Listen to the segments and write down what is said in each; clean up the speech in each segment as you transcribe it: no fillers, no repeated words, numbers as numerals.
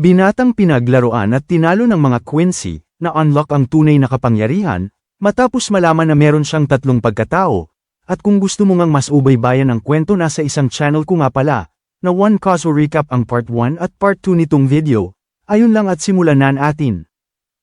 Binatang pinaglaruan at tinalo ng mga Quincy, na unlock ang tunay na kapangyarihan, matapos malaman na meron siyang tatlong pagkatao. At kung gusto mo ngang mas ubaybayan ang kwento nasa isang channel ko nga pala, na One Kaso Recap ang part 1 at part 2 nitong video. Ayun lang at simulan na natin.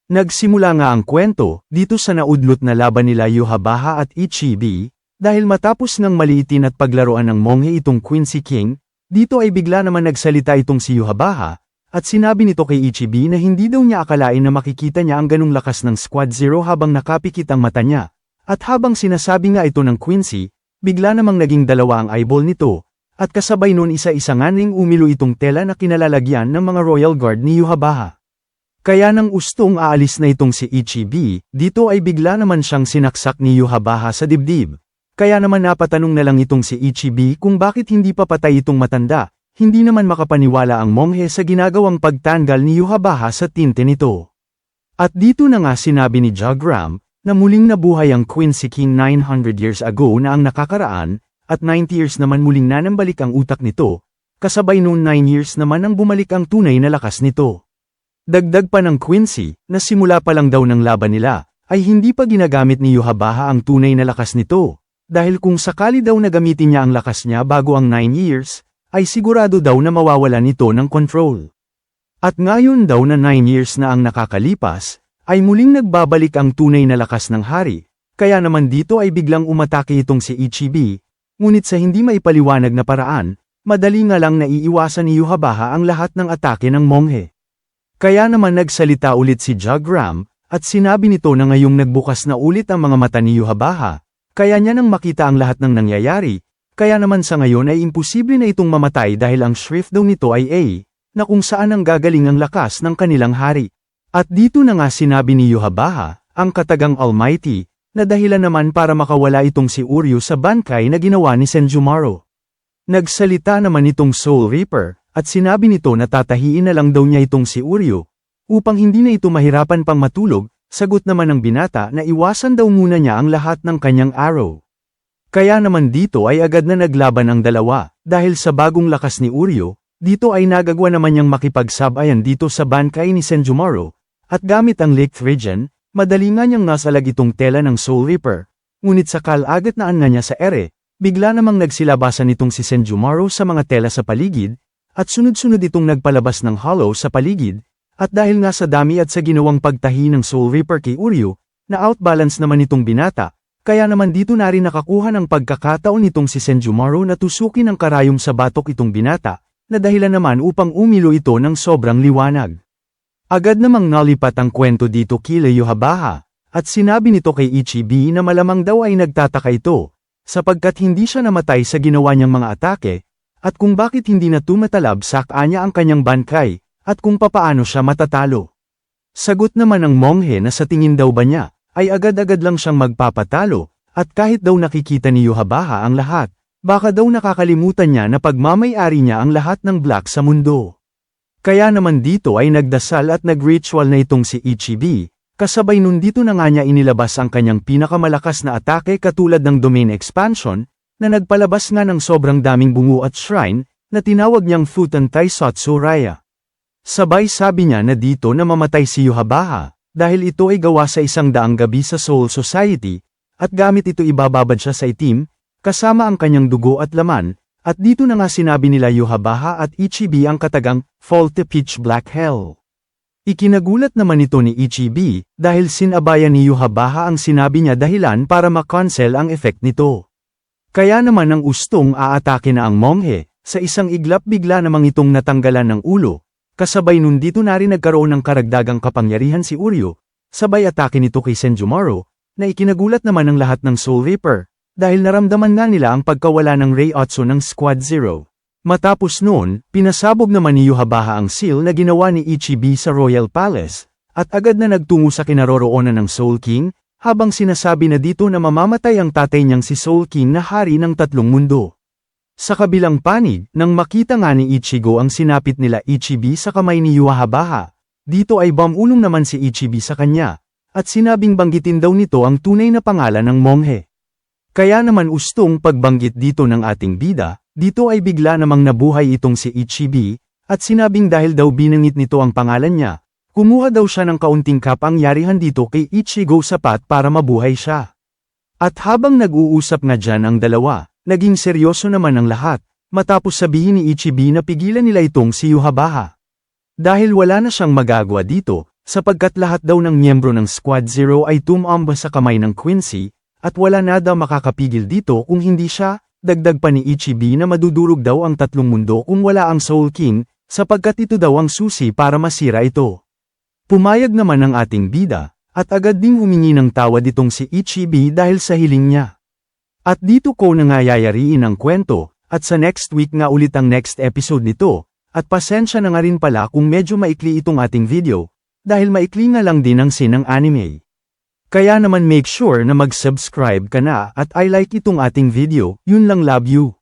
Nagsimula nga ang kwento, dito sa naudlot na laban nila Yhwach at Ichibi, dahil matapos ng maliitin at paglaruan ng monghe itong Quincy King, dito ay bigla naman nagsalita itong si Yhwach, at sinabi nito kay Ichibi na hindi daw niya akalain na makikita niya ang ganung lakas ng Squad Zero habang nakapikit ang mata niya. At habang sinasabi nga ito ng Quincy, bigla namang naging dalawa ang eyeball nito, at kasabay nun isa-isa nga ring umilo itong tela na kinalalagyan ng mga Royal Guard ni Yhwach. Kaya nang ustong aalis na itong si Ichibi, dito ay bigla naman siyang sinaksak ni Yhwach sa dibdib. Kaya naman napatanong na lang itong si Ichibi kung bakit hindi pa patay itong matanda. Hindi naman makapaniwala ang monghe sa ginagawang pagtanggal ni Yhwach sa tinte nito. At dito na nga sinabi ni Jagram, na muling nabuhay ang Quincy King 900 years ago na ang nakakaraan, at 90 years naman muling nanambalik ang utak nito, kasabay noon 9 years naman ang bumalik ang tunay na lakas nito. Dagdag pa ng Quincy, na simula pa lang daw ng laban nila, ay hindi pa ginagamit ni Yhwach ang tunay na lakas nito, dahil kung sakali daw na gamitin niya ang lakas niya bago ang 9 years, ay sigurado daw na mawawalan ito ng control. At ngayon daw na 9 years na ang nakakalipas, ay muling nagbabalik ang tunay na lakas ng hari, kaya naman dito ay biglang umatake itong si Ichibi, ngunit sa hindi maipaliwanag na paraan, madali nga lang naiiwasan ni Yhwach ang lahat ng atake ng monghe. Kaya naman nagsalita ulit si Jagram, at sinabi nito na ngayong nagbukas na ulit ang mga mata ni Yhwach, kaya niya nang makita ang lahat ng nangyayari. Kaya naman sa ngayon ay imposible na itong mamatay dahil ang shrift daw nito ay A, na kung saan ang gagaling ang lakas ng kanilang hari. At dito na nga sinabi ni Yhwach, ang katagang Almighty, na dahilan naman para makawala itong si Uryu sa bangkay na ginawa ni Senjumaro. Nagsalita naman itong Soul Reaper, at sinabi nito na tatahiin na lang daw niya itong si Uryu, upang hindi na ito mahirapan pang matulog. Sagot naman ng binata na iwasan daw muna niya ang lahat ng kanyang arrow. Kaya naman dito ay agad na naglaban ang dalawa, dahil sa bagong lakas ni Uryu, dito ay nagagawa naman niyang makipagsabayan dito sa bangkay ni Senjumaro, at gamit ang Licht Regen, madali nga niyang nasalag itong tela ng Soul Reaper, ngunit sa kalagitnaan nga niya sa ere, bigla namang nagsilabasan itong si Senjumaro sa mga tela sa paligid, at sunod-sunod itong nagpalabas ng hollow sa paligid, at dahil nga sa dami at sa ginawang pagtahi ng Soul Reaper kay Uryu, na outbalance naman itong binata. Kaya naman dito na rin nakakuha ng pagkakataon nitong si Senjumaro na tusukin ng karayom sa batok itong binata, na dahilan naman upang umilo ito ng sobrang liwanag. Agad namang nalipat ang kwento dito kila Yhwach, at sinabi nito kay Ichibi na malamang daw ay nagtataka ito, sapagkat hindi siya namatay sa ginawa niyang mga atake, at kung bakit hindi na tumatalab sa kanya ang kanyang bangkay, at kung papaano siya matatalo. Sagot naman ng monghe na sa tingin daw ba niya, ay agad-agad lang siyang magpapatalo, at kahit daw nakikita ni Yhwach ang lahat, baka daw nakakalimutan niya na pagmamay-ari niya ang lahat ng black sa mundo. Kaya naman dito ay nagdasal at nag-ritual na itong si Ichibi, kasabay nun dito na nga niya inilabas ang kanyang pinakamalakas na atake katulad ng domain expansion, na nagpalabas nga ng sobrang daming bungo at shrine, na tinawag niyang Futon Taisatsu Raya. Sabay sabi niya na dito na mamatay si Yhwach, dahil ito ay gawa sa 100 gabi sa Soul Society, at gamit ito ibababad siya sa itim, kasama ang kanyang dugo at laman, at dito na nga sinabi nila Yhwach at Ichibi ang katagang, Faulty Pitch Black Hell. Ikinagulat naman ito ni Ichibi, dahil sinabayan ni Yhwach ang sinabi niya dahilan para ma-cancel ang effect nito. Kaya naman ang ustong aatake na ang monghe, sa isang iglap bigla namang itong natanggalan ng ulo. Kasabay nun dito na rin nagkaroon ng karagdagang kapangyarihan si Uryu, sabay atake nito kay Senjumaro, na ikinagulat naman ng lahat ng Soul Reaper, dahil naramdaman nga nila ang pagkawala ng Reiatsu ng Squad Zero. Matapos noon, pinasabog naman ni Yhwach ang seal na ginawa ni Ichibi sa Royal Palace, at agad na nagtungo sa kinaroroonan ng Soul King, habang sinasabi na dito na mamamatay ang tatay niyang si Soul King na hari ng tatlong mundo. Sa kabilang panig, nang makita nga ni Ichigo ang sinapit nila Ichibi sa kamay ni Yhwach, dito ay bumulong naman si Ichibi sa kanya, at sinabing banggitin daw nito ang tunay na pangalan ng monghe. Kaya naman ustong pagbanggit dito ng ating bida, dito ay bigla namang nabuhay itong si Ichibi, At sinabing dahil daw binangit nito ang pangalan niya, kumuha daw siya ng kaunting kapangyarihan dito kay Ichigo sapat para mabuhay siya. At habang nag-uusap na dyan ang dalawa, naging seryoso naman ang lahat, matapos sabihin ni Ichibi na pigilan nila itong si Yhwach. Dahil wala na siyang magagawa dito, sapagkat lahat daw ng miyembro ng Squad Zero ay tumamba sa kamay ng Quincy, at wala na daw makakapigil dito kung hindi siya, dagdag pa ni Ichibi na madudurog daw ang tatlong mundo kung wala ang Soul King, sapagkat ito daw ang susi para masira ito. Pumayag naman ang ating bida, at agad ding humingi ng tawad itong si Ichibi dahil sa hiling niya. At dito ko na nga yayariin ang kwento, at sa next week nga ulit ang next episode nito, at pasensya na nga rin pala kung medyo maikli itong ating video, dahil maikli nga lang din ang scene ng anime. Kaya naman make sure na mag-subscribe ka na at I like itong ating video, yun lang, love you.